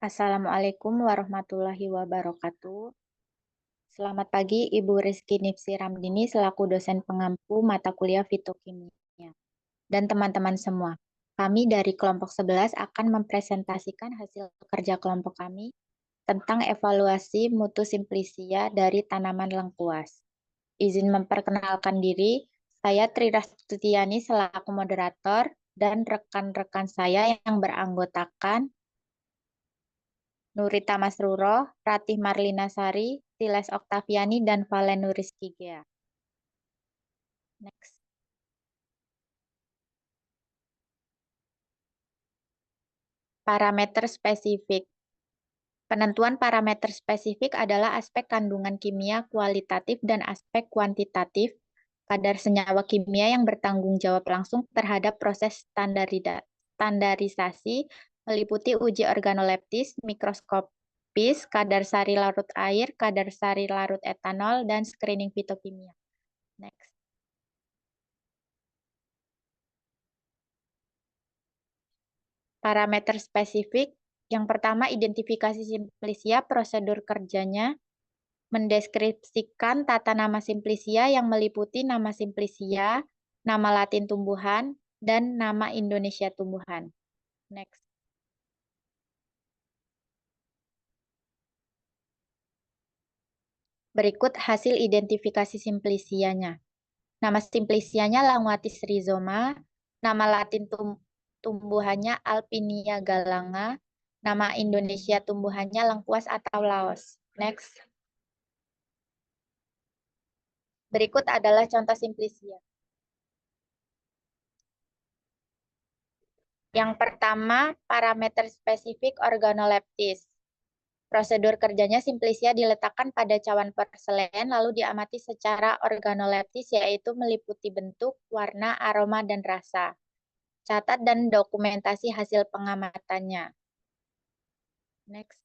Assalamualaikum warahmatullahi wabarakatuh. Selamat pagi, Ibu Rizky Nipsi Ramdini selaku dosen pengampu mata kuliah Fitokimia dan teman-teman semua. Kami dari kelompok 11 akan mempresentasikan hasil kerja kelompok kami tentang evaluasi mutu simplicia dari tanaman lengkuas. Izin memperkenalkan diri, saya Tri Rastutiani selaku moderator dan rekan-rekan saya yang beranggotakan Nurita Masruro, Ratih Marlina Sari, Tiles Oktaviani, dan Valen Nurizkigea. Next. Parameter spesifik. Penentuan parameter spesifik adalah aspek kandungan kimia kualitatif dan aspek kuantitatif kadar senyawa kimia yang bertanggung jawab langsung terhadap proses standarisasi meliputi uji organoleptis, mikroskopis, kadar sari larut air, kadar sari larut etanol, dan screening fitokimia. Next. Parameter spesifik. Yang pertama, identifikasi simplicia, prosedur kerjanya, mendeskripsikan tata nama simplicia yang meliputi nama simplicia, nama Latin tumbuhan, dan nama Indonesia tumbuhan. Next. Berikut hasil identifikasi simplicianya. Nama simplicianya Languatis rhizoma, nama Latin tumbuhannya Alpinia galanga, nama Indonesia tumbuhannya lengkuas atau laos. Next. Berikut adalah contoh simplicia. Yang pertama, parameter spesifik organoleptis. Prosedur kerjanya simplicia diletakkan pada cawan porselen lalu diamati secara organoleptis yaitu meliputi bentuk, warna, aroma, dan rasa. Catat dan dokumentasi hasil pengamatannya. Next.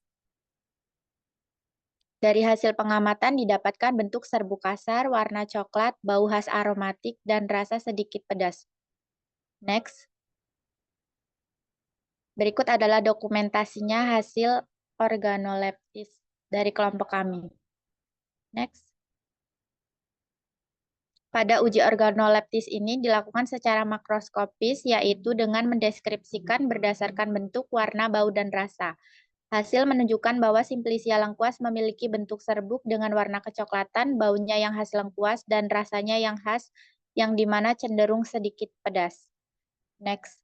Dari hasil pengamatan didapatkan bentuk serbuk kasar, warna coklat, bau khas aromatik, dan rasa sedikit pedas. Next. Berikut adalah dokumentasinya hasil organoleptis dari kelompok kami. Next. Pada uji organoleptis ini dilakukan secara makroskopis, yaitu dengan mendeskripsikan berdasarkan bentuk, warna, bau, dan rasa. Hasil menunjukkan bahwa simplicia lengkuas memiliki bentuk serbuk dengan warna kecoklatan, baunya yang khas lengkuas, dan rasanya yang khas, yang dimana cenderung sedikit pedas. Next.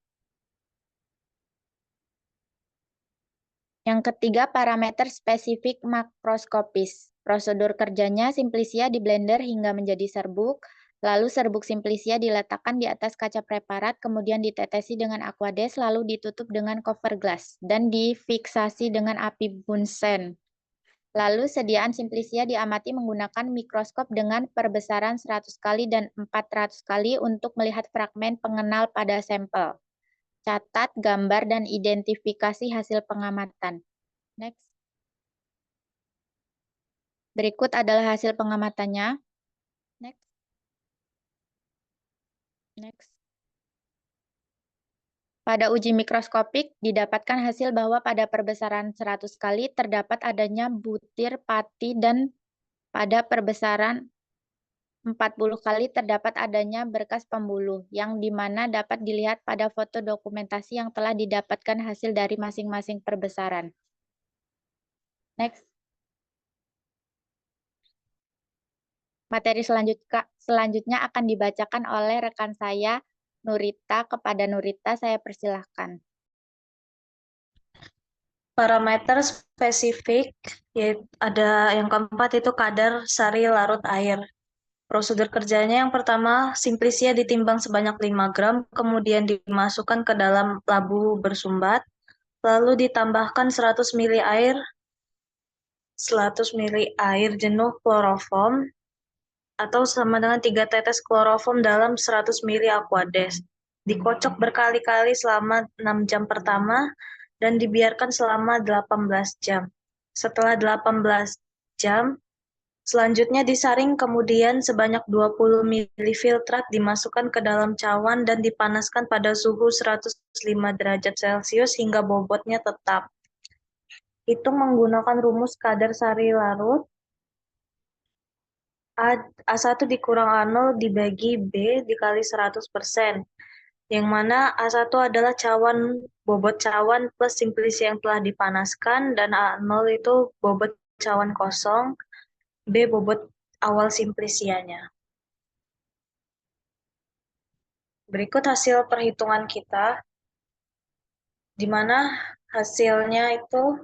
Yang ketiga, parameter spesifik makroskopis. Prosedur kerjanya simplicia di blender hingga menjadi serbuk, lalu serbuk simplicia diletakkan di atas kaca preparat, kemudian ditetesi dengan aquades, lalu ditutup dengan cover glass, dan difiksasi dengan api Bunsen. Lalu sediaan simplicia diamati menggunakan mikroskop dengan perbesaran 100 kali dan 400 kali untuk melihat fragmen pengenal pada sampel. Catat, gambar, dan identifikasi hasil pengamatan. Next. Berikut adalah hasil pengamatannya. Next. Next. Pada uji mikroskopik, didapatkan hasil bahwa pada perbesaran 100 kali terdapat adanya butir pati dan pada perbesaran 40 kali terdapat adanya berkas pembuluh, yang dimana dapat dilihat pada foto dokumentasi yang telah didapatkan hasil dari masing-masing perbesaran. Next. Materi selanjutnya akan dibacakan oleh rekan saya, Nurita. Kepada Nurita, saya persilahkan. Parameter spesifik, yaitu ada yang keempat itu kadar sari larut air. Prosedur kerjanya yang pertama, simplicia ditimbang sebanyak 5 gram, kemudian dimasukkan ke dalam labu bersumbat, lalu ditambahkan 100 ml jenuh kloroform, atau sama dengan 3 tetes kloroform dalam 100 ml aquades. Dikocok berkali-kali selama 6 jam pertama, dan dibiarkan selama 18 jam. Setelah 18 jam, selanjutnya disaring, kemudian sebanyak 20 ml filtrat dimasukkan ke dalam cawan dan dipanaskan pada suhu 105 derajat Celcius hingga bobotnya tetap. hitung menggunakan rumus kadar sari larut. A1 dikurang A0 dibagi B dikali 100%. Yang mana A1 adalah bobot cawan plus simplisia yang telah dipanaskan, dan A0 itu bobot cawan kosong, B bobot awal simplisianya. Berikut hasil perhitungan kita, di mana hasilnya itu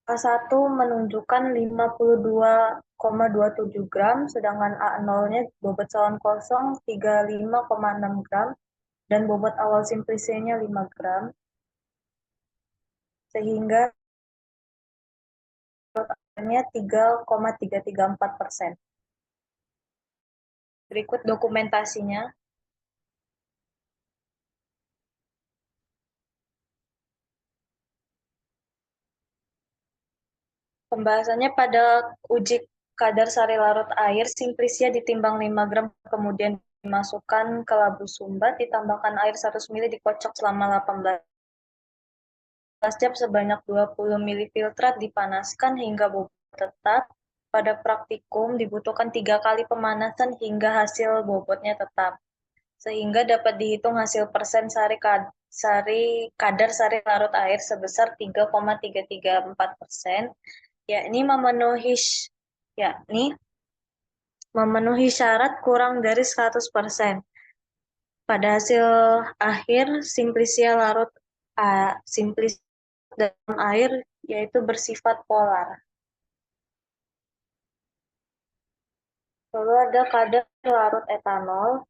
A1 menunjukkan 52,27 gram, sedangkan A0-nya bobot cawan kosong 35,6 gram, dan bobot awal simplisinya 5 gram, sehingga totalnya 3,334%. Berikut dokumentasinya. Pembahasannya pada uji kadar sari larut air, simplisia ditimbang 5 gram, kemudian dimasukkan ke labu sumbat, ditambahkan air 100 ml, dikocok selama 18 jam sebanyak 20 ml filtrat, dipanaskan hingga bobot tetap. Pada praktikum dibutuhkan 3 kali pemanasan hingga hasil bobotnya tetap, sehingga dapat dihitung hasil persen kadar sari larut air sebesar 3,334%, yakni memenuhi syarat kurang dari 100%. Pada hasil akhir, simplisia dalam air yaitu bersifat polar. Lalu ada kadar larut etanol.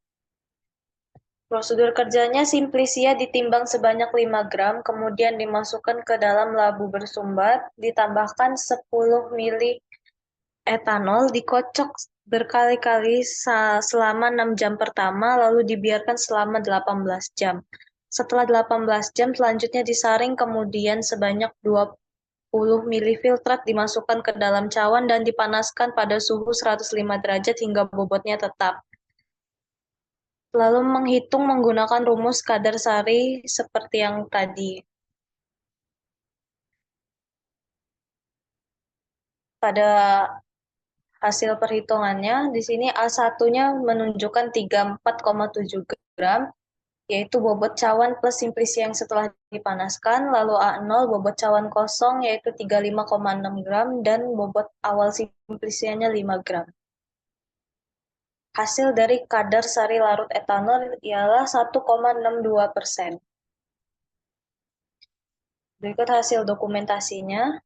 Prosedur kerjanya, simplisia ditimbang sebanyak 5 gram, kemudian dimasukkan ke dalam labu bersumbat, ditambahkan 10 ml etanol, dikocok berkali-kali selama 6 jam pertama, lalu dibiarkan selama 18 jam. Setelah 18 jam, selanjutnya disaring, kemudian sebanyak 20 ml filtrat dimasukkan ke dalam cawan dan dipanaskan pada suhu 105 derajat hingga bobotnya tetap. Lalu menghitung menggunakan rumus kadar sari seperti yang tadi. Pada hasil perhitungannya, di sini A1-nya menunjukkan 34,7 gram, yaitu bobot cawan plus simplisia yang setelah dipanaskan, lalu A0 bobot cawan kosong yaitu 35,6 gram, dan bobot awal simplisianya 5 gram. Hasil dari kadar sari larut etanol ialah 1,62%. Berikut hasil dokumentasinya.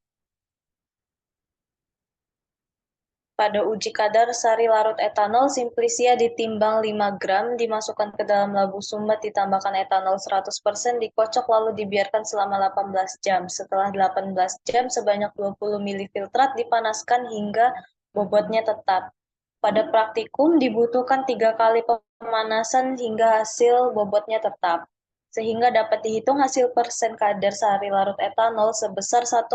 Pada uji kadar sari larut etanol, simplisia ditimbang 5 gram, dimasukkan ke dalam labu sumbat, ditambahkan etanol 100%, dikocok lalu dibiarkan selama 18 jam. Setelah 18 jam, sebanyak 20 ml filtrat dipanaskan hingga bobotnya tetap. Pada praktikum dibutuhkan 3 kali pemanasan hingga hasil bobotnya tetap, sehingga dapat dihitung hasil persen kadar sari larut etanol sebesar 1,62%,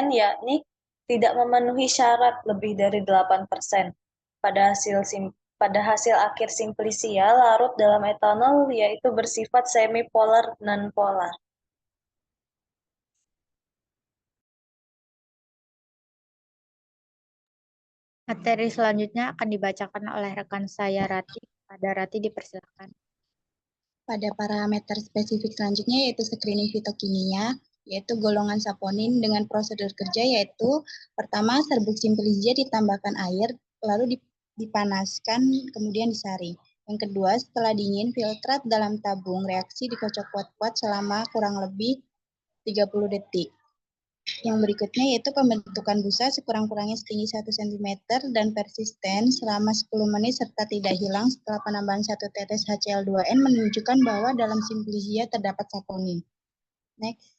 yakni tidak memenuhi syarat lebih dari 8%. Pada hasil akhir simplisia larut dalam etanol yaitu bersifat semipolar non-polar. Materi selanjutnya akan dibacakan oleh rekan saya Rati. Pada Rati dipersilakan. Pada parameter spesifik selanjutnya yaitu screening fitokimia, yaitu golongan saponin dengan prosedur kerja yaitu pertama serbuk simplisia ditambahkan air, lalu dipanaskan, kemudian disaring. Yang kedua, setelah dingin, filtrat dalam tabung reaksi dikocok kuat-kuat selama kurang lebih 30 detik. Yang berikutnya yaitu pembentukan busa sekurang-kurangnya setinggi 1 cm dan persisten selama 10 menit serta tidak hilang setelah penambahan 1 tetes HCl2N menunjukkan bahwa dalam simplisia terdapat saponin. Next.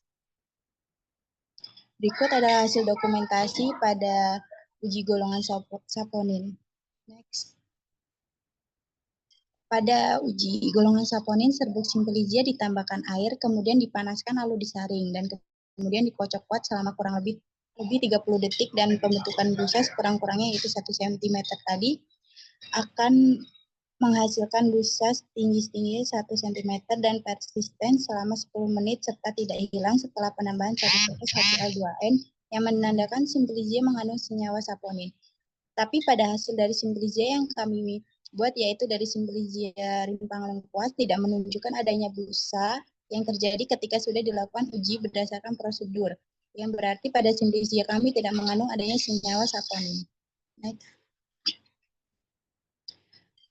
Berikut adalah hasil dokumentasi pada uji golongan saponin. Next. Pada uji golongan saponin, serbuk simplisia ditambahkan air, kemudian dipanaskan lalu disaring, dan kemudian dikocok kuat selama kurang lebih 30 detik, dan pembentukan busa sekurang-kurangnya yaitu 1 cm tadi akan menghasilkan busa setinggi 1 cm dan persisten selama 10 menit serta tidak hilang setelah penambahan 1 tetes HCl2N yang menandakan Simplicia mengandung senyawa saponin. Tapi pada hasil dari Simplicia yang kami buat, yaitu dari Simplicia rimpang lengkuas, tidak menunjukkan adanya busa yang terjadi ketika sudah dilakukan uji berdasarkan prosedur, yang berarti pada Simplicia kami tidak mengandung adanya senyawa saponin. Next.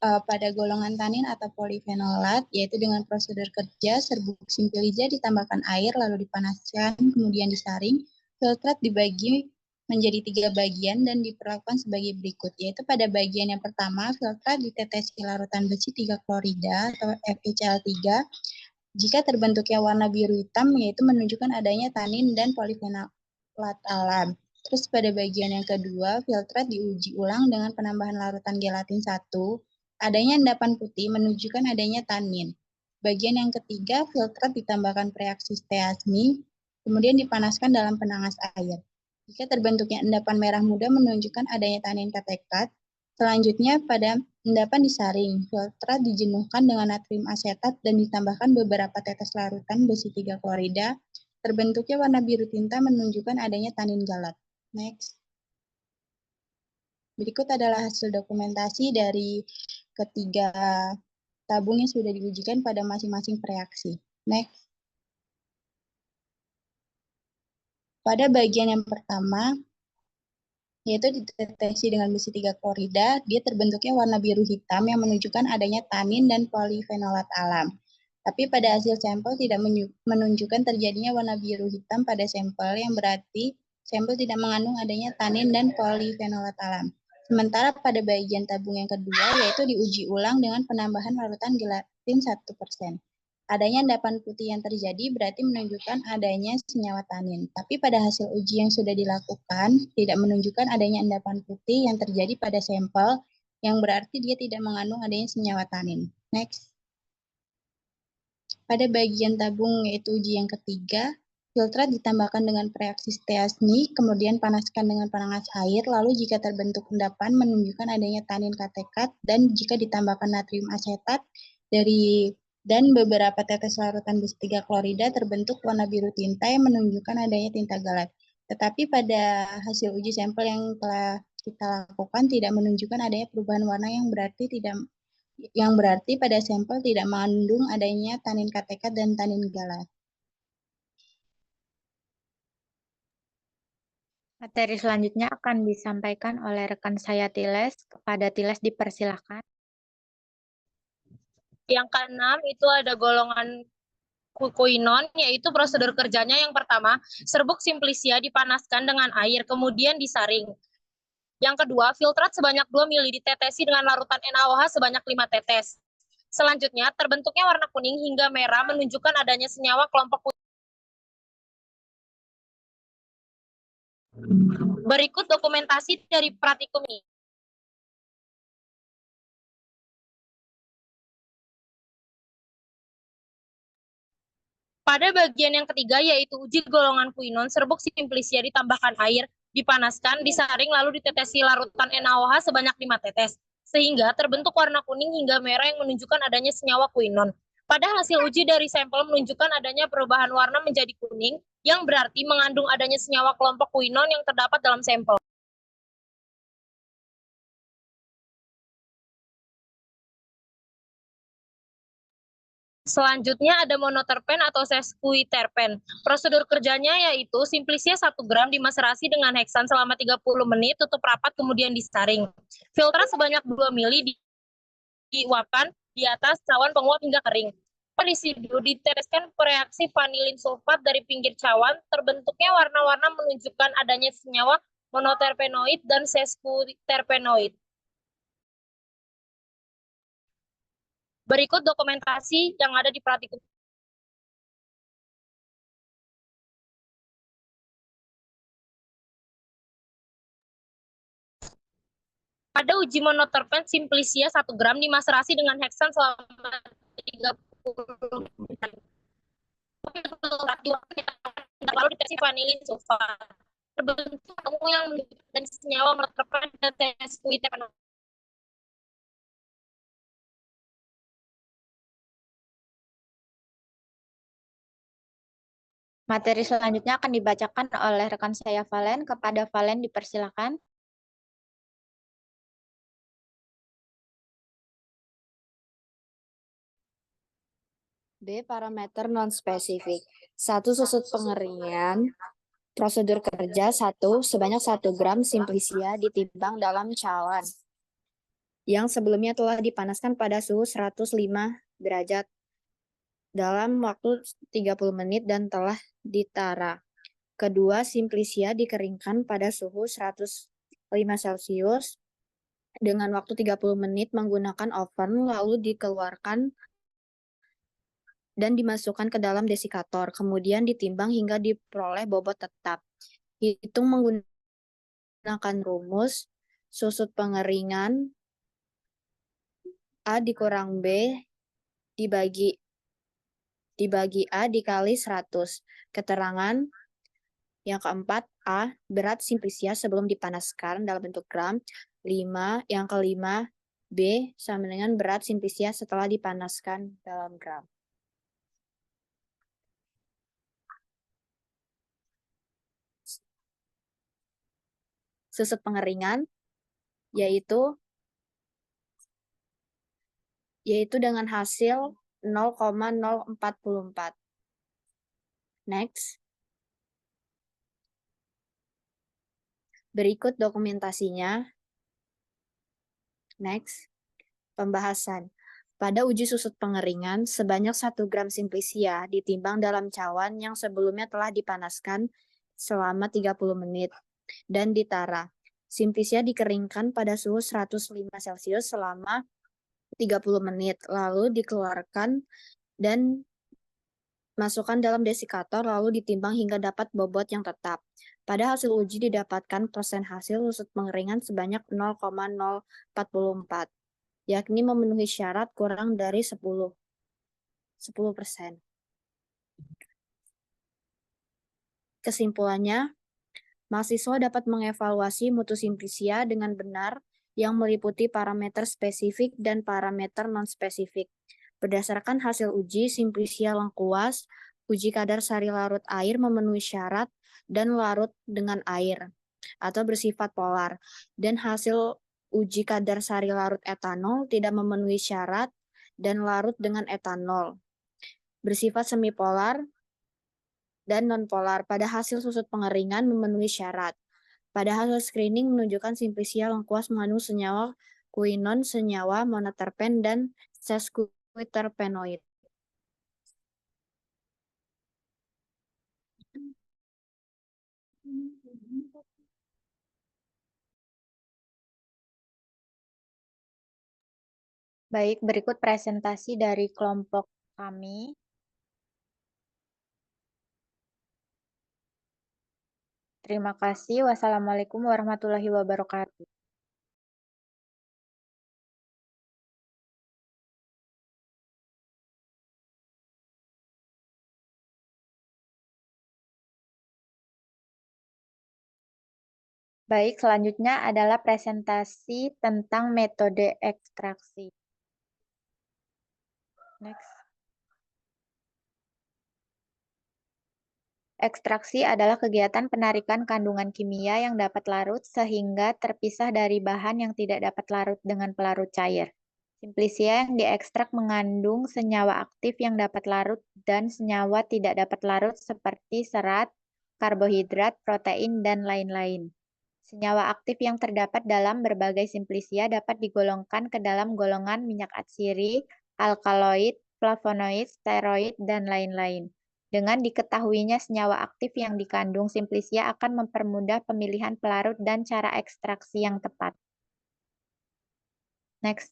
Pada golongan tanin atau polifenolat, yaitu dengan prosedur kerja, serbuk Simplicia ditambahkan air, lalu dipanaskan, kemudian disaring. Filtrat dibagi menjadi 3 bagian dan diperlakukan sebagai berikut, yaitu pada bagian yang pertama, filtrat ditetesi larutan besi 3 klorida atau FeCl3. Jika terbentuknya warna biru hitam, yaitu menunjukkan adanya tanin dan polifenolat alam. Terus pada bagian yang kedua, filtrat diuji ulang dengan penambahan larutan gelatin 1. Adanya endapan putih menunjukkan adanya tanin. Bagian yang ketiga, filtrat ditambahkan preaksi steasmi, kemudian dipanaskan dalam penangas air. Jika terbentuknya endapan merah muda menunjukkan adanya tanin katekat. Selanjutnya, pada endapan disaring, filtrat dijenuhkan dengan natrium asetat dan ditambahkan beberapa tetes larutan besi 3 klorida. Terbentuknya warna biru tinta menunjukkan adanya tanin galat. Next. Berikut adalah hasil dokumentasi dari ketiga tabung yang sudah diujikan pada masing-masing reaksi. Next. Pada bagian yang pertama, yaitu ditetesi dengan besi 3 klorida, dia terbentuknya warna biru hitam yang menunjukkan adanya tanin dan polifenolat alam. Tapi pada hasil sampel tidak menunjukkan terjadinya warna biru hitam pada sampel, yang berarti sampel tidak mengandung adanya tanin dan polifenolat alam. Sementara pada bagian tabung yang kedua, yaitu diuji ulang dengan penambahan larutan gelatin 1%. Adanya endapan putih yang terjadi berarti menunjukkan adanya senyawa tanin. Tapi pada hasil uji yang sudah dilakukan, tidak menunjukkan adanya endapan putih yang terjadi pada sampel, yang berarti dia tidak mengandung adanya senyawa tanin. Next. Pada bagian tabung, yaitu uji yang ketiga, filtrat ditambahkan dengan preaksi steasmi, kemudian panaskan dengan penangas air, lalu jika terbentuk endapan menunjukkan adanya tanin katekat, dan jika ditambahkan natrium asetat dan beberapa tetes larutan besi 3 klorida terbentuk warna biru tinta yang menunjukkan adanya tinta galat. Tetapi pada hasil uji sampel yang telah kita lakukan tidak menunjukkan adanya perubahan warna yang berarti pada sampel tidak mengandung adanya tanin katekat dan tanin galat. Materi selanjutnya akan disampaikan oleh rekan saya Tiles. Kepada Tiles dipersilakan. Yang keenam itu ada golongan kuinon, yaitu prosedur kerjanya yang pertama, serbuk Simplicia dipanaskan dengan air, kemudian disaring. Yang kedua, filtrat sebanyak 2 ml ditetesi dengan larutan NaOH sebanyak 5 tetes. Selanjutnya, terbentuknya warna kuning hingga merah menunjukkan adanya senyawa kelompok kuinon. Berikut dokumentasi dari praktikum ini. Pada bagian yang ketiga, yaitu uji golongan kuinon, serbuk Simplicia ditambahkan air, dipanaskan, disaring, lalu ditetesi larutan NaOH sebanyak 5 tetes, sehingga terbentuk warna kuning hingga merah yang menunjukkan adanya senyawa kuinon. Pada hasil uji dari sampel menunjukkan adanya perubahan warna menjadi kuning, yang berarti mengandung adanya senyawa kelompok kuinon yang terdapat dalam sampel. Selanjutnya ada monoterpen atau sesquiterpen. Prosedur kerjanya yaitu Simplicia 1 gram dimaserasi dengan heksan selama 30 menit, tutup rapat kemudian disaring. Filtrat sebanyak 2 ml diuapkan di atas cawan penguap hingga kering. Residu diteteskan reaksi vanilin sulfat dari pinggir cawan, terbentuknya warna-warna menunjukkan adanya senyawa monoterpenoid dan sesquiterpenoid. Berikut dokumentasi yang ada di praktikum. Pada uji monoterpen Simplicia 1 gram dimaserasi dengan heksan selama 30 menit. Lalu deteksi vanilin sulfat. Terbentuk kamu yang menunjukkan senyawa monoterpen dan sesquiterpenoid. Materi selanjutnya akan dibacakan oleh rekan saya Valen. Kepada Valen dipersilakan. B. Parameter non-spesifik. 1. Susut pengeringan. Prosedur kerja 1. Sebanyak 1 gram simplisia ditimbang dalam cawan yang sebelumnya telah dipanaskan pada suhu 105 derajat dalam waktu 30 menit dan telah ditara. Kedua, simplisia dikeringkan pada suhu 105 Celcius dengan waktu 30 menit menggunakan oven, lalu dikeluarkan dan dimasukkan ke dalam desikator, kemudian ditimbang hingga diperoleh bobot tetap. Hitung menggunakan rumus susut pengeringan A dikurang B dibagi A dikali 100. Keterangan yang keempat, A, berat simplisia sebelum dipanaskan dalam bentuk gram. 5, yang kelima, B, sama dengan berat simplisia setelah dipanaskan dalam gram. Susut pengeringan yaitu dengan hasil 0,044. Next. Berikut dokumentasinya. Next. Pembahasan. Pada uji susut pengeringan, sebanyak 1 gram simplisia ditimbang dalam cawan yang sebelumnya telah dipanaskan selama 30 menit dan ditara. Simplisia dikeringkan pada suhu 105 Celcius selama 30 menit, lalu dikeluarkan dan masukkan dalam desikator, lalu ditimbang hingga dapat bobot yang tetap. Pada hasil uji didapatkan persen hasil susut pengeringan sebanyak 0,044, yakni memenuhi syarat kurang dari 10%. Kesimpulannya, mahasiswa dapat mengevaluasi mutu simplisia dengan benar yang meliputi parameter spesifik dan parameter non-spesifik. Berdasarkan hasil uji, simplisia lengkuas, uji kadar sari larut air memenuhi syarat dan larut dengan air atau bersifat polar, dan hasil uji kadar sari larut etanol tidak memenuhi syarat dan larut dengan etanol, bersifat semipolar dan nonpolar. Pada hasil susut pengeringan memenuhi syarat. Pada hasil screening menunjukkan simplisia lengkuas mengandung senyawa kuinon, senyawa monoterpen, dan sesquiterpenoid. Baik, berikut presentasi dari kelompok kami. Terima kasih. Wassalamualaikum warahmatullahi wabarakatuh. Baik, selanjutnya adalah presentasi tentang metode ekstraksi. Next. Ekstraksi adalah kegiatan penarikan kandungan kimia yang dapat larut sehingga terpisah dari bahan yang tidak dapat larut dengan pelarut cair. Simplisia yang diekstrak mengandung senyawa aktif yang dapat larut dan senyawa tidak dapat larut seperti serat, karbohidrat, protein, dan lain-lain. Senyawa aktif yang terdapat dalam berbagai simplisia dapat digolongkan ke dalam golongan minyak atsiri, alkaloid, flavonoid, steroid, dan lain-lain. Dengan diketahuinya senyawa aktif yang dikandung simplisia akan mempermudah pemilihan pelarut dan cara ekstraksi yang tepat. Next.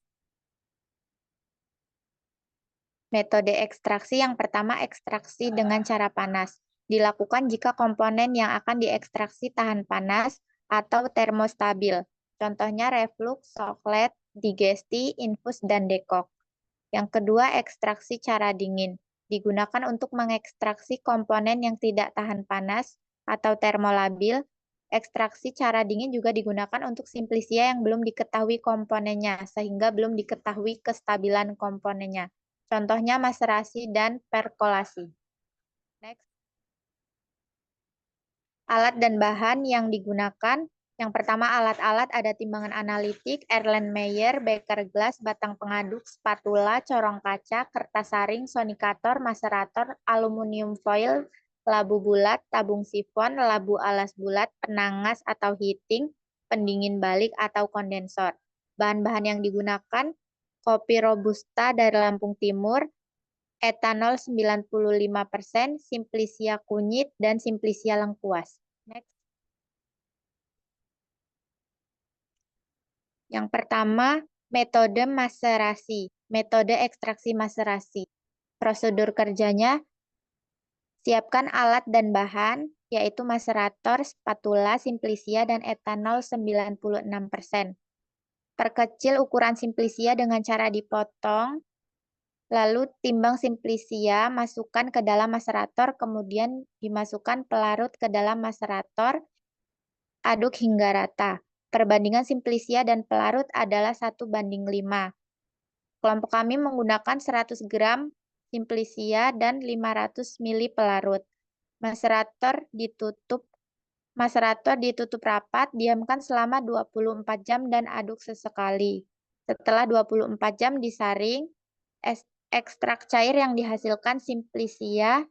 Metode ekstraksi yang pertama, ekstraksi dengan cara panas. Dilakukan jika komponen yang akan diekstraksi tahan panas atau termostabil. Contohnya reflux, soklet, digesti, infus, dan dekok. Yang kedua, ekstraksi cara dingin. Digunakan untuk mengekstraksi komponen yang tidak tahan panas atau termolabil. Ekstraksi cara dingin juga digunakan untuk simplisia yang belum diketahui komponennya, sehingga belum diketahui kestabilan komponennya. Contohnya maserasi dan perkolasi. Next. Alat dan bahan yang digunakan. Yang pertama alat-alat ada timbangan analitik, Erlenmeyer, beker gelas, batang pengaduk, spatula, corong kaca, kertas saring, sonikator, maserator, aluminium foil, labu bulat, tabung sifon, labu alas bulat, penangas atau heating, pendingin balik atau kondensor. Bahan-bahan yang digunakan kopi robusta dari Lampung Timur, etanol 95%, simplisia kunyit, dan simplisia lengkuas. Next. Yang pertama, metode maserasi, metode ekstraksi maserasi. Prosedur kerjanya, siapkan alat dan bahan, yaitu maserator, spatula, simplisia, dan etanol 96%. Perkecil ukuran simplisia dengan cara dipotong, lalu timbang simplisia, masukkan ke dalam maserator, kemudian dimasukkan pelarut ke dalam maserator, aduk hingga rata. Perbandingan simplisia dan pelarut adalah 1:5. Kelompok kami menggunakan 100 gram simplisia dan 500 ml pelarut. Maserator ditutup rapat, diamkan selama 24 jam dan aduk sesekali. Setelah 24 jam disaring, ekstrak cair yang dihasilkan simplisia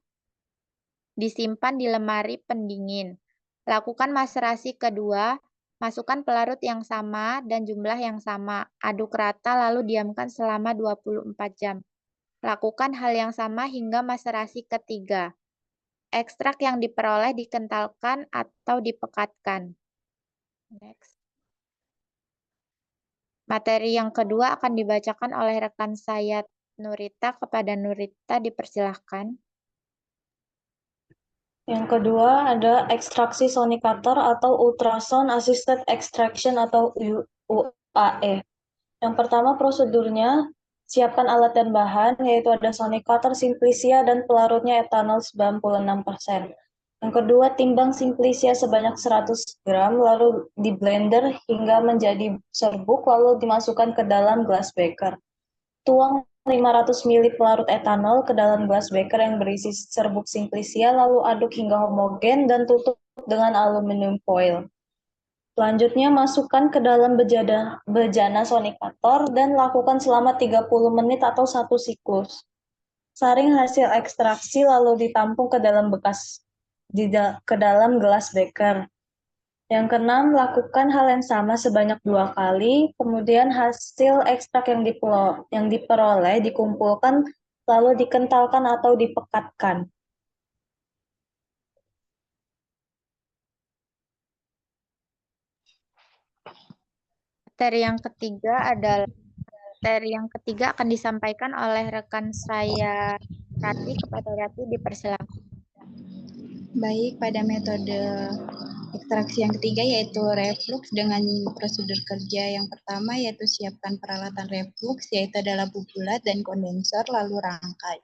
disimpan di lemari pendingin. Lakukan maserasi kedua, masukkan pelarut yang sama dan jumlah yang sama. Aduk rata lalu diamkan selama 24 jam. Lakukan hal yang sama hingga maserasi ketiga. Ekstrak yang diperoleh dikentalkan atau dipekatkan. Next. Materi yang kedua akan dibacakan oleh rekan saya Nurita. Kepada Nurita dipersilahkan. Yang kedua ada ekstraksi sonikator atau ultrasound assisted extraction atau UAE. Yang pertama prosedurnya, siapkan alat dan bahan, yaitu ada sonikator, simplisia, dan pelarutnya etanol 96%. Yang kedua, timbang simplisia sebanyak 100 gram, lalu di blender hingga menjadi serbuk, lalu dimasukkan ke dalam gelas beker. Tuang 500 ml pelarut etanol ke dalam gelas beker yang berisi serbuk simplisia, lalu aduk hingga homogen dan tutup dengan aluminium foil. Selanjutnya, masukkan ke dalam bejana sonikator dan lakukan selama 30 menit atau 1 siklus. Saring hasil ekstraksi lalu ditampung ke dalam gelas beker. Yang keenam, lakukan hal yang sama sebanyak 2 kali, kemudian hasil ekstrak yang diperoleh dikumpulkan lalu dikentalkan atau dipekatkan. Materi yang ketiga akan disampaikan oleh rekan saya Rati. Kepada Rati dipersilakan. Baik, pada metode ekstraksi yang ketiga yaitu reflux dengan prosedur kerja yang pertama yaitu siapkan peralatan reflux yaitu adalah bulat dan kondensor lalu rangkai.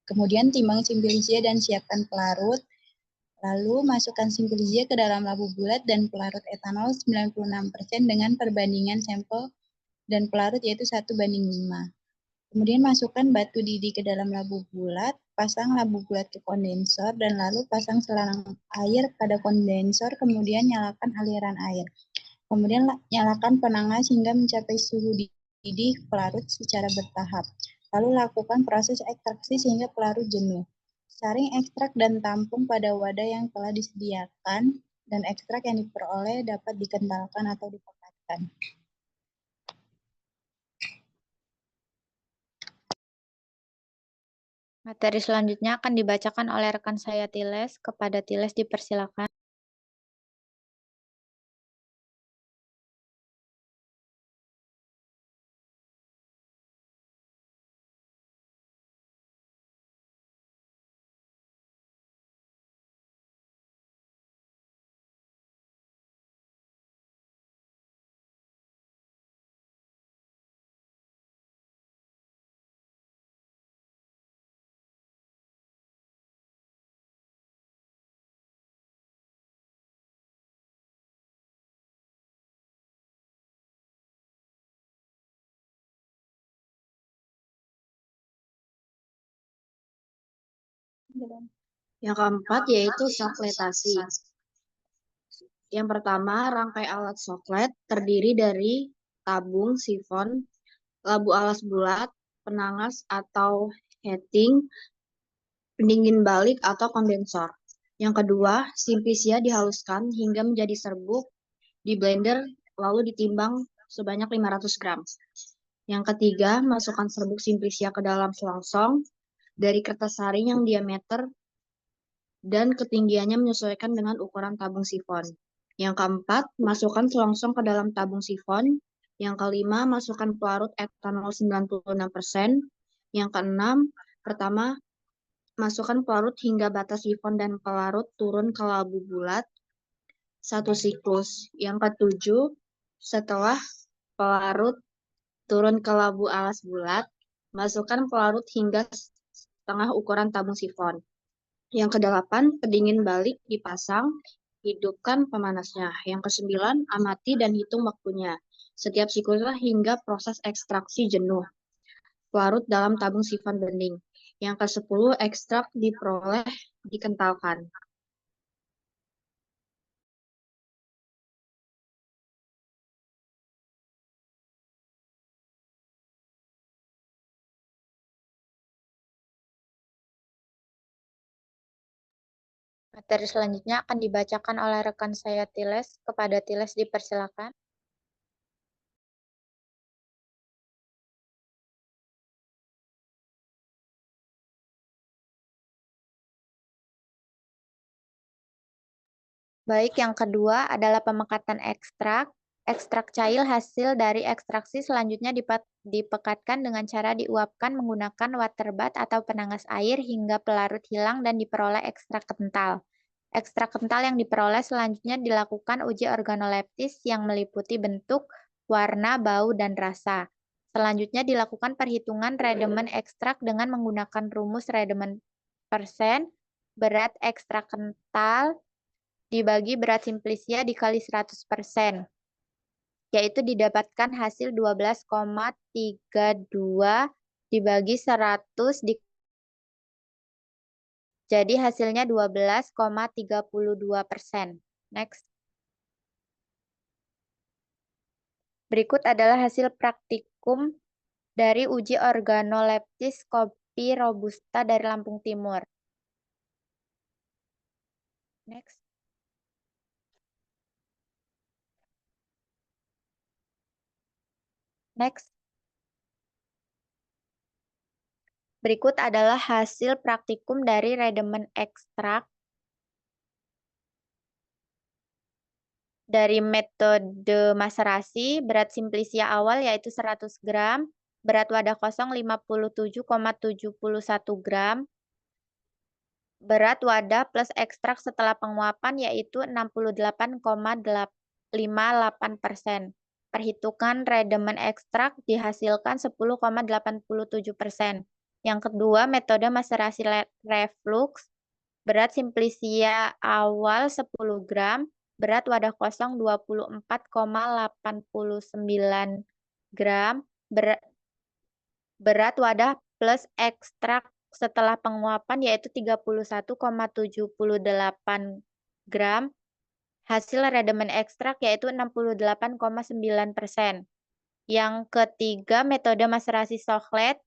Kemudian timbang simplisia dan siapkan pelarut. Lalu masukkan simplisia ke dalam labu bulat dan pelarut etanol 96% dengan perbandingan sampel dan pelarut yaitu 1:5. Kemudian masukkan batu didih ke dalam labu bulat, pasang labu bulat ke kondensor, dan lalu pasang selang air pada kondensor, kemudian nyalakan aliran air. Kemudian nyalakan penangas hingga mencapai suhu didih pelarut secara bertahap. Lalu lakukan proses ekstraksi sehingga pelarut jenuh. Saring ekstrak dan tampung pada wadah yang telah disediakan, dan ekstrak yang diperoleh dapat dikentalkan atau dipekatkan. Materi selanjutnya akan dibacakan oleh rekan saya Tiles. Kepada Tiles dipersilakan. Yang keempat yaitu sakletasi. Yang pertama, rangkai alat soklet terdiri dari tabung, sifon, labu alas bulat, penangas atau heating, pendingin balik atau kondensor. Yang kedua, simplisia dihaluskan hingga menjadi serbuk di blender lalu ditimbang sebanyak 500 gram. Yang ketiga, masukkan serbuk simplisia ke dalam selongsong dari kertas saring yang diameter dan ketinggiannya menyesuaikan dengan ukuran tabung sifon. Yang keempat, masukkan selongsong ke dalam tabung sifon. Yang kelima, masukkan pelarut etanol 96%. Yang keenam, pertama, masukkan pelarut hingga batas sifon dan pelarut turun ke labu bulat 1 siklus. Yang ketujuh, setelah pelarut turun ke labu alas bulat, masukkan pelarut hingga setengah ukuran tabung sifon. Yang kedelapan, pendingin balik dipasang, hidupkan pemanasnya. Yang kesembilan, amati dan hitung waktunya. Setiap siklusnya hingga proses ekstraksi jenuh pelarut dalam tabung sifon bening. Yang ke-10, ekstrak diperoleh dikentalkan. Materi selanjutnya akan dibacakan oleh rekan saya Tiles. Kepada Tiles dipersilakan. Baik, yang kedua adalah pemekatan ekstrak. Ekstrak cair hasil dari ekstraksi selanjutnya dipekatkan dengan cara diuapkan menggunakan water bath atau penangas air hingga pelarut hilang dan diperoleh ekstrak kental. Ekstrak kental yang diperoleh selanjutnya dilakukan uji organoleptis yang meliputi bentuk, warna, bau, dan rasa. Selanjutnya dilakukan perhitungan redemen ekstrak dengan menggunakan rumus redemen persen, berat ekstrak kental, dibagi berat simplisia dikali 100%, yaitu didapatkan hasil 12,32 dibagi 100 jadi hasilnya 12,32%. Next. Berikut adalah hasil praktikum dari uji organoleptis kopi Robusta dari Lampung Timur. Next. Next. Berikut adalah hasil praktikum dari redemen ekstrak dari metode maserasi. Berat simplisia awal yaitu 100 gram, berat wadah kosong 57,71 gram, berat wadah plus ekstrak setelah penguapan yaitu 68,58%. Perhitungan redemen ekstrak dihasilkan 10,87%. Yang kedua, metode maserasi reflux. Berat simplisia awal 10 gram, berat wadah kosong 24,89 gram, berat wadah plus ekstrak setelah penguapan yaitu 31,78 gram. Hasil redemen ekstrak yaitu 68,9%. Yang ketiga, metode maserasi soklet.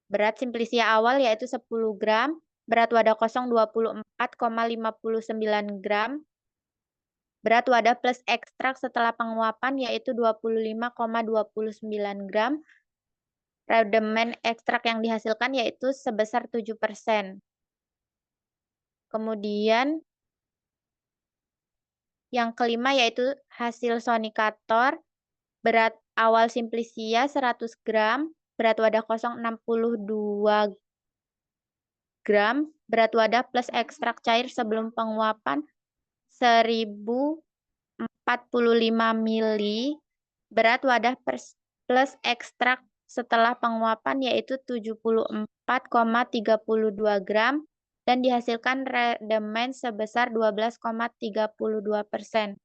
Berat simplisia awal yaitu 10 gram, berat wadah kosong 24,59 gram, berat wadah plus ekstrak setelah penguapan yaitu 25,29 gram. Redemen ekstrak yang dihasilkan yaitu sebesar 7%. Kemudian yang kelima yaitu hasil sonikator. Berat awal simplisia 100 gram, berat wadah kosong 62 gram, berat wadah plus ekstrak cair sebelum penguapan 1045 mili, berat wadah plus ekstrak setelah penguapan yaitu 74,32 gram, dan dihasilkan redemen sebesar 12,32%.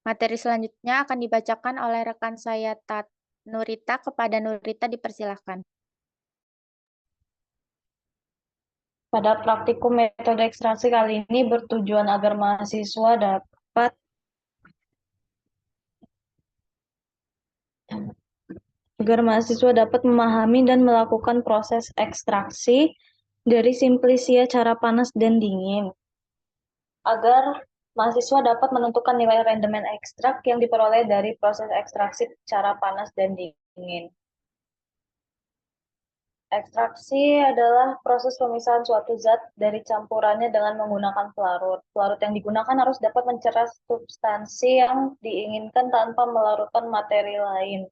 Materi selanjutnya akan dibacakan oleh rekan saya Nurita. Kepada Nurita dipersilahkan. Pada praktikum metode ekstraksi kali ini bertujuan agar mahasiswa dapat memahami dan melakukan proses ekstraksi dari simplisia cara panas dan dingin, agar mahasiswa dapat menentukan nilai rendemen ekstrak yang diperoleh dari proses ekstraksi cara panas dan dingin. Ekstraksi adalah proses pemisahan suatu zat dari campurannya dengan menggunakan pelarut. Pelarut yang digunakan harus dapat mencerah substansi yang diinginkan tanpa melarutkan materi lain.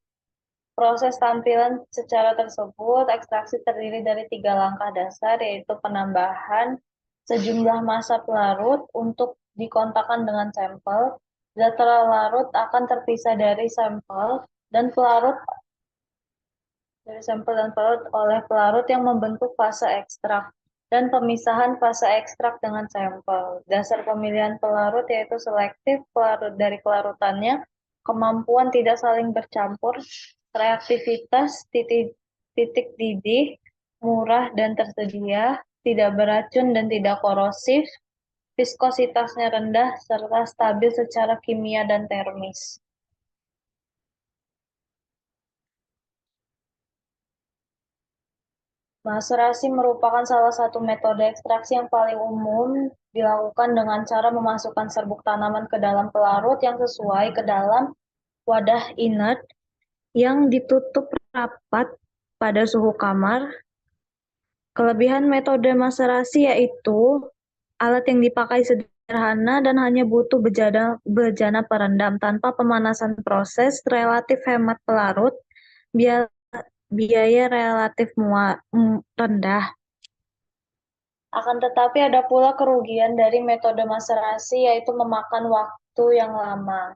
Proses tampilan secara tersebut, ekstraksi terdiri dari 3 langkah dasar, yaitu penambahan sejumlah massa pelarut untuk dikontakkan dengan sampel. Zat larut akan terpisah dari sampel dan pelarut oleh pelarut yang membentuk fase ekstrak, dan pemisahan fase ekstrak dengan sampel. Dasar pemilihan pelarut yaitu selektif pelarut dari kelarutannya, kemampuan tidak saling bercampur, reaktivitas, titik didih, murah dan tersedia, tidak beracun dan tidak korosif, viskositasnya rendah, serta stabil secara kimia dan termis. Maserasi merupakan salah satu metode ekstraksi yang paling umum dilakukan dengan cara memasukkan serbuk tanaman ke dalam pelarut yang sesuai ke dalam wadah inert yang ditutup rapat pada suhu kamar. Kelebihan metode maserasi yaitu alat yang dipakai sederhana dan hanya butuh bejana perendam tanpa pemanasan proses, relatif hemat pelarut, biaya relatif rendah. Akan tetapi ada pula kerugian dari metode maserasi, yaitu memakan waktu yang lama.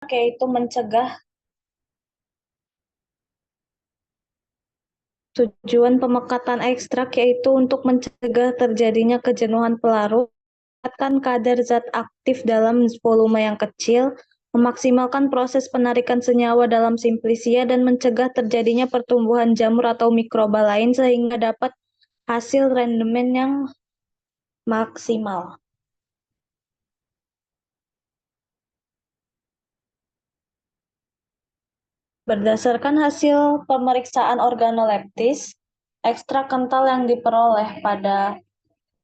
Yaitu mencegah tujuan pemekatan ekstrak yaitu untuk mencegah terjadinya kejenuhan pelarut, meningkatkan kadar zat aktif dalam volume yang kecil, memaksimalkan proses penarikan senyawa dalam simplisia, dan mencegah terjadinya pertumbuhan jamur atau mikroba lain sehingga dapat hasil rendemen yang maksimal. Berdasarkan hasil pemeriksaan organoleptis, ekstrak kental yang diperoleh pada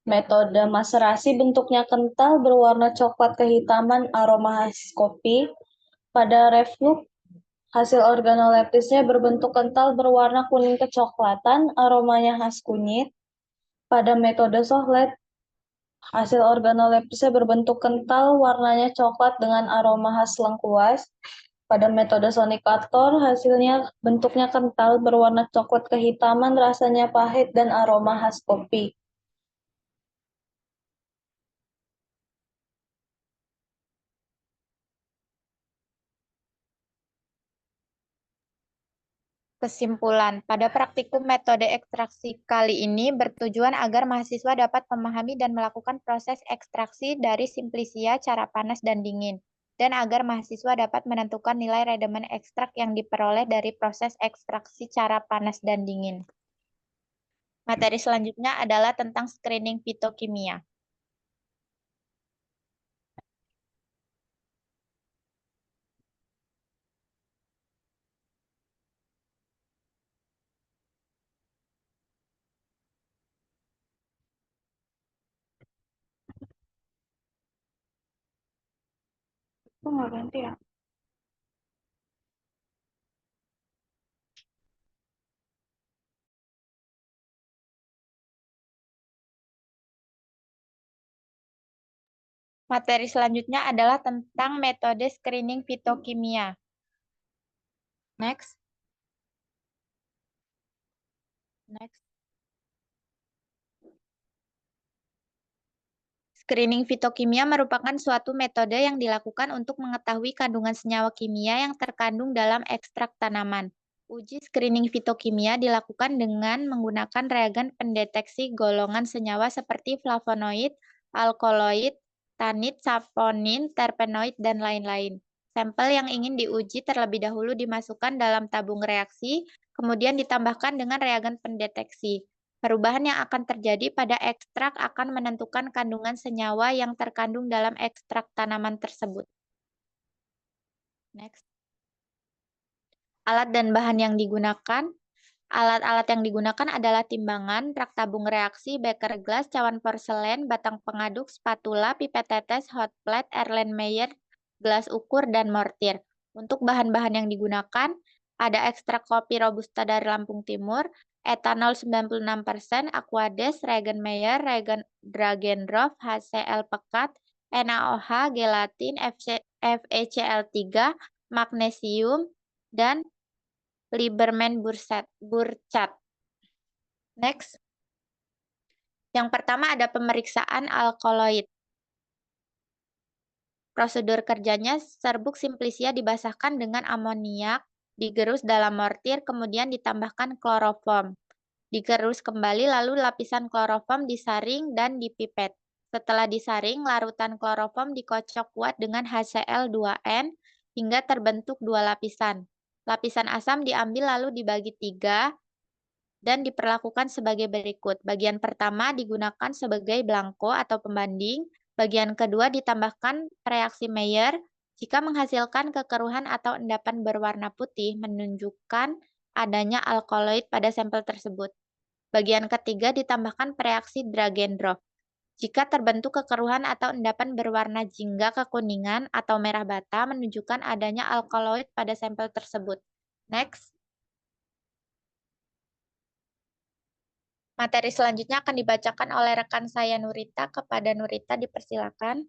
metode maserasi bentuknya kental berwarna coklat kehitaman aroma khas kopi. Pada reflux, hasil organoleptisnya berbentuk kental berwarna kuning kecoklatan, aromanya khas kunyit. Pada metode Sohlet, hasil organoleptisnya berbentuk kental, warnanya coklat dengan aroma khas lengkuas. Pada metode sonikator, hasilnya bentuknya kental, berwarna coklat kehitaman, rasanya pahit, dan aroma khas kopi. Kesimpulan, pada praktikum metode ekstraksi kali ini bertujuan agar mahasiswa dapat memahami dan melakukan proses ekstraksi dari simplisia cara panas dan dingin, dan agar mahasiswa dapat menentukan nilai redemen ekstrak yang diperoleh dari proses ekstraksi cara panas dan dingin. Materi selanjutnya adalah tentang screening fitokimia. Kok nggak ganti ya? Materi selanjutnya adalah tentang metode screening fitokimia. Next. Screening fitokimia merupakan suatu metode yang dilakukan untuk mengetahui kandungan senyawa kimia yang terkandung dalam ekstrak tanaman. Uji screening fitokimia dilakukan dengan menggunakan reagen pendeteksi golongan senyawa seperti flavonoid, alkaloid, tannid, saponin, terpenoid, dan lain-lain. Sampel yang ingin diuji terlebih dahulu dimasukkan dalam tabung reaksi, kemudian ditambahkan dengan reagen pendeteksi. Perubahan yang akan terjadi pada ekstrak akan menentukan kandungan senyawa yang terkandung dalam ekstrak tanaman tersebut. Next. Alat dan bahan yang digunakan. Alat-alat yang digunakan adalah timbangan, rak tabung reaksi, beker gelas, cawan porselen, batang pengaduk, spatula, pipet tetes, hot plate, Erlenmeyer, gelas ukur, dan mortir. Untuk bahan-bahan yang digunakan, ada ekstrak kopi Robusta dari Lampung Timur, etanol 96%, Aquades, Regenmeyer, Dragendorf, HCl pekat, NaOH, gelatin, FeCl3, magnesium, dan Lieberman Burchat. Next. Yang pertama ada pemeriksaan alkaloid. Prosedur kerjanya, serbuk simplisia dibasahkan dengan amoniak, digerus dalam mortir, kemudian ditambahkan kloroform. Digerus kembali, lalu lapisan kloroform disaring dan dipipet. Setelah disaring, larutan kloroform dikocok kuat dengan HCl2N hingga terbentuk dua lapisan. Lapisan asam diambil lalu dibagi 3 dan diperlakukan sebagai berikut. Bagian pertama digunakan sebagai blanko atau pembanding. Bagian kedua ditambahkan reaksi Mayer. Jika menghasilkan kekeruhan atau endapan berwarna putih, menunjukkan adanya alkaloid pada sampel tersebut. Bagian ketiga ditambahkan reaksi Dragendorf. Jika terbentuk kekeruhan atau endapan berwarna jingga kekuningan atau merah bata, menunjukkan adanya alkaloid pada sampel tersebut. Next. Materi selanjutnya akan dibacakan oleh rekan saya Nurita. Kepada Nurita dipersilakan.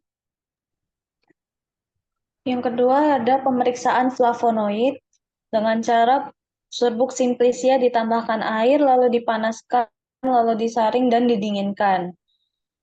Yang kedua ada pemeriksaan flavonoid dengan cara serbuk simplisia ditambahkan air, lalu dipanaskan, lalu disaring dan didinginkan.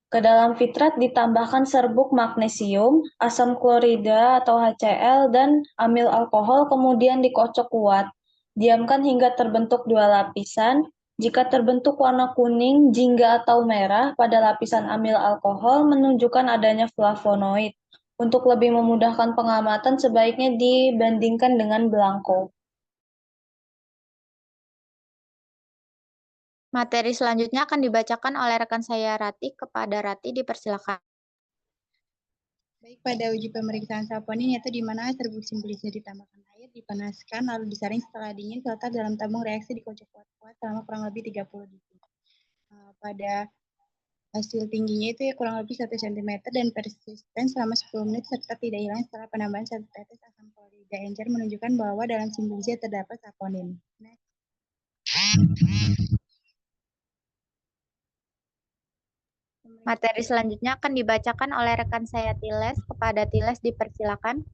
Ke dalam fitrat ditambahkan serbuk magnesium, asam klorida atau HCl, dan amil alkohol, kemudian dikocok kuat. Diamkan hingga terbentuk dua lapisan. Jika terbentuk warna kuning, jingga atau merah pada lapisan amil alkohol, menunjukkan adanya flavonoid. Untuk lebih memudahkan pengamatan, sebaiknya dibandingkan dengan blanko. Materi selanjutnya akan dibacakan oleh rekan saya Rati. Kepada Rati dipersilakan. Baik, pada uji pemeriksaan saponin yaitu di mana serbuk simplisia ditambahkan air, dipanaskan, lalu disaring setelah dingin, serta dalam tabung reaksi dikocok kuat-kuat selama kurang lebih 30 detik. Pada hasil tingginya itu ya kurang lebih 1 cm dan persisten selama 10 menit serta tidak hilang setelah penambahan 1 tetes asam klorida encer menunjukkan bahwa dalam simplisia terdapat saponin. Materi selanjutnya akan dibacakan oleh rekan saya Tiles. Kepada Tiles dipersilakan.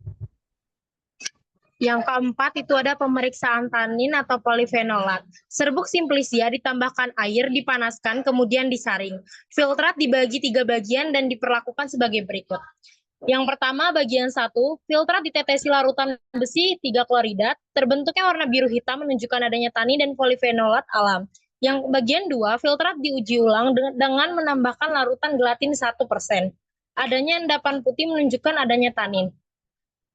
Yang keempat itu ada pemeriksaan tanin atau polifenolat. Serbuk simplisia ditambahkan air, dipanaskan, kemudian disaring. Filtrat dibagi 3 bagian dan diperlakukan sebagai berikut. Yang pertama, bagian 1, filtrat ditetesi larutan besi 3 klorida, terbentuknya warna biru hitam menunjukkan adanya tanin dan polifenolat alam. Yang bagian 2, filtrat diuji ulang dengan menambahkan larutan gelatin 1%. Adanya endapan putih menunjukkan adanya tanin.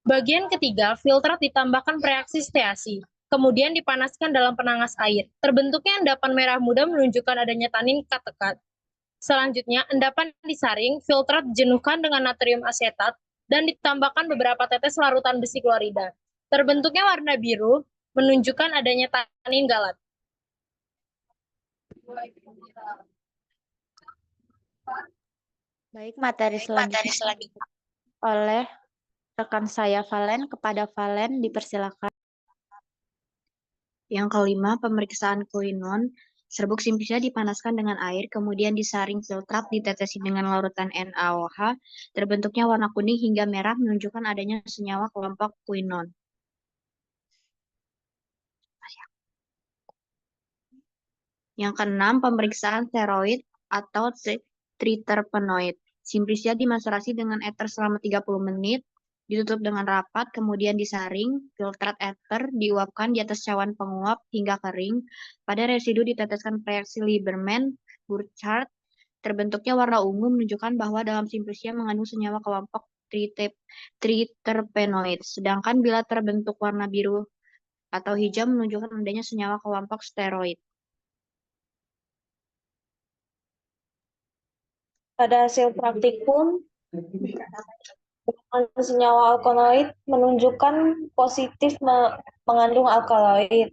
Bagian ketiga, filtrat ditambahkan reaksi steasi, kemudian dipanaskan dalam penangas air. Terbentuknya endapan merah muda menunjukkan adanya tanin kat-kat. Selanjutnya, endapan disaring, filtrat dijenuhkan dengan natrium asetat, dan ditambahkan beberapa tetes larutan besi klorida. Terbentuknya warna biru, menunjukkan adanya tanin galat. Baik, materi selanjutnya oleh rekan saya Valen. Kepada Valen dipersilakan. Yang kelima, pemeriksaan Koinon Serbuk simplisia dipanaskan dengan air, kemudian disaring filtrat, ditetesi dengan larutan NaOH, terbentuknya warna kuning hingga merah menunjukkan adanya senyawa kelompok quinon. Yang keenam, pemeriksaan steroid atau triterpenoid. Simplisia dimaserasi dengan ether selama 30 menit, ditutup dengan rapat, kemudian disaring, filtrat ether diuapkan di atas cawan penguap hingga kering. Pada residu diteteskan reaksi Lieberman-Burchard. Terbentuknya warna ungu menunjukkan bahwa dalam simplisia mengandung senyawa kelompok triterpenoid. Sedangkan bila terbentuk warna biru atau hijau menunjukkan adanya senyawa kelompok steroid. Pada hasil praktikum, senyawa alkaloid menunjukkan positif mengandung alkaloid.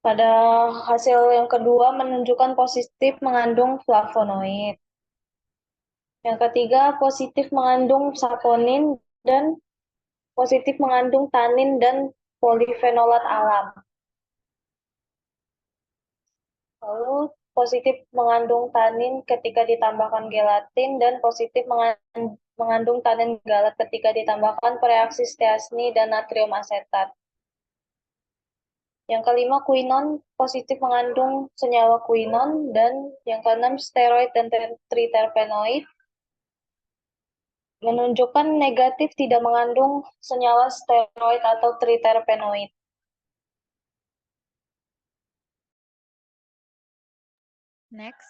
Pada hasil yang kedua menunjukkan positif mengandung flavonoid. Yang ketiga positif mengandung saponin dan positif mengandung tanin dan polifenolat alam. Lalu positif mengandung tanin ketika ditambahkan gelatin dan positif mengandung tanin galat ketika ditambahkan pereaksi steasni dan natrium asetat. Yang kelima, quinon positif mengandung senyawa quinon, dan yang keenam, steroid dan triterpenoid menunjukkan negatif tidak mengandung senyawa steroid atau triterpenoid. Next.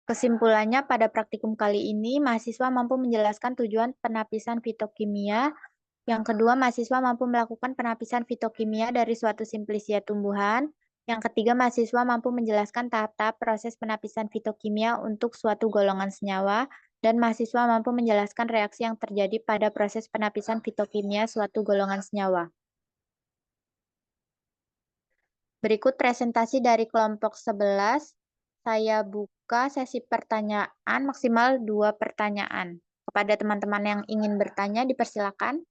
Kesimpulannya, pada praktikum kali ini, mahasiswa mampu menjelaskan tujuan penapisan fitokimia. Yang kedua, mahasiswa mampu melakukan penapisan fitokimia dari suatu simplisia tumbuhan. Yang ketiga, mahasiswa mampu menjelaskan tahap-tahap proses penapisan fitokimia untuk suatu golongan senyawa. Dan mahasiswa mampu menjelaskan reaksi yang terjadi pada proses penapisan fitokimia suatu golongan senyawa. Berikut presentasi dari kelompok 11. Saya buka sesi pertanyaan, maksimal 2 pertanyaan. Kepada teman-teman yang ingin bertanya, dipersilakan.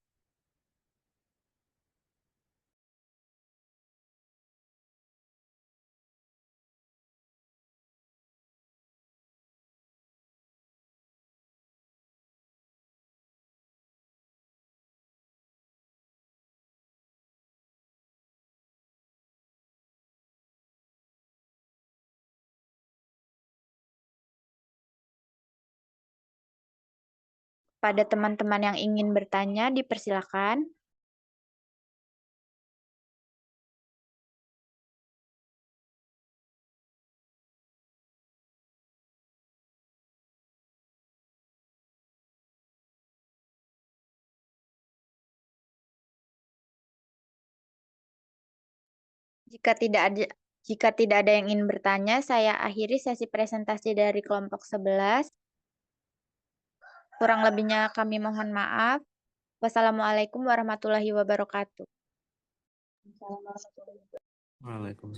Pada teman-teman yang ingin bertanya, dipersilakan. Jika tidak ada yang ingin bertanya, saya akhiri sesi presentasi dari kelompok 11. Kurang lebihnya kami mohon maaf. Wassalamualaikum warahmatullahi wabarakatuh. Waalaikumsalam.